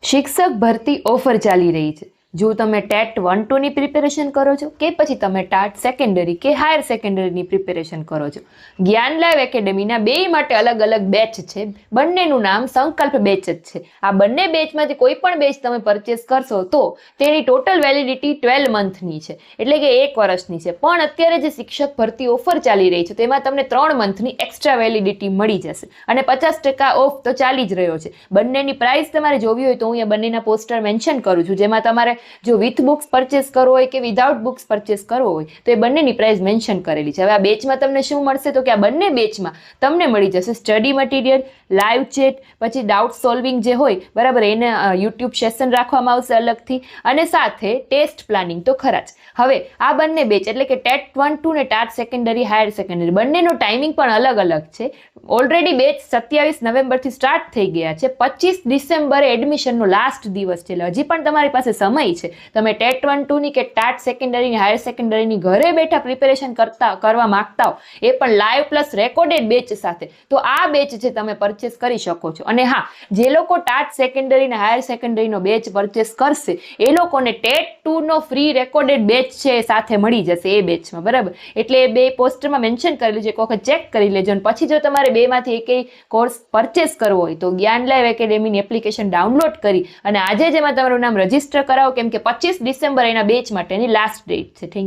શિક્ષક ભરતી ઓફર ચાલી રહી છે. જો તમે ટેટ 1-2 ની પ્રિપેરેશન કરો છો કે પછી તમે ટાટ સેકન્ડરી કે હાયર સેકન્ડરીની પ્રિપેરેશન કરો છો, જ્ઞાન લાઈવ એકેડેમીના બે માટે અલગ અલગ બેચ છે. બંનેનું નામ સંકલ્પ બેચ જ છે. આ બંને બેચમાંથી કોઈ પણ બેચ તમે પરચેસ કરશો તો તેની ટોટલ વેલિડિટી 12 મંથની છે, એટલે કે 1 વર્ષની છે. પણ અત્યારે જે શિક્ષક ભરતી ઓફર ચાલી રહી છે તેમાં તમને 3 મંથની એક્સ્ટ્રા વેલિડિટી મળી જશે અને 50% ઓફ તો ચાલી જ રહ્યો છે. બંનેની પ્રાઇસ તમારે જોવી હોય તો હું અહીંયા બંનેના પોસ્ટર મેન્શન કરું છું, જેમાં તમારે જો વિથ બુક્સ પરચેસ કરવો હોય કે વિધાઉટ બુક્સ પરચેસ કરવો હોય તો એ બંનેની પ્રાઇસ મેન્શન કરેલી છે. હવે આ બેચમાં તમને શું મળશે તો કે આ બંને બેચમાં તમને મળી જશે સ્ટડી મટીરિયલ, લાઈવ ચેટ, પછી ડાઉટ સોલ્વિંગ જે હોય બરાબર એને યુટ્યુબ સેશન રાખવામાં આવશે અલગથી, અને સાથે ટેસ્ટ પ્લાનિંગ તો ખરા જ. હવે આ બંને બેચ એટલે કે ટેટ 1-2 ને ટાટ સેકન્ડરી હાયર સેકન્ડરી બંનેનો ટાઈમિંગ પણ અલગ અલગ છે. ઓલરેડી બેચ 27 નવેમ્બરથી સ્ટાર્ટ થઈ ગયા છે. 25 ડિસેમ્બરે એડમિશનનો લાસ્ટ દિવસ છે, એટલે હજી પણ તમારી પાસે સમય છે. તમે ટેટ 1-2 ની કે ટાટ સેકન્ડરીની હાયર સેકન્ડરીની ઘરે બેઠા પ્રિપેરેશન કરવા માંગતા હો, એ પણ લાઈવ પ્લસ રેકોર્ડેડ બેચ સાથે, તો આ બેચ છે તમે પરચેસ કરી શકો છો. અને હા, જે લોકો ટાટ સેકન્ડરી અને હાયર સેકન્ડરીનો બેચ પરચેસ કરશે એ લોકોને ટેટ 2 નો ફ્રી રેકોર્ડેડ બેચ છે સાથે મળી જશે એ બેચમાં, બરાબર. એટલે એ બે પોસ્ટરમાં મેન્શન કરેલું છે, એક વખત ચેક કરી લેજો. અને પછી જો તમારે બેમાંથી એકેય કોર્સ પરચેસ કરવો હોય તો જ્ઞાન લાઈવ એકેડેમીની એપ્લિકેશન ડાઉનલોડ કરી અને આજે જ એમાં તમારું નામ રજીસ્ટર કરાવો, કેમ કે 25 ડિસેમ્બર એના બેચ માટેની લાસ્ટ ડેટ છે. Thank you.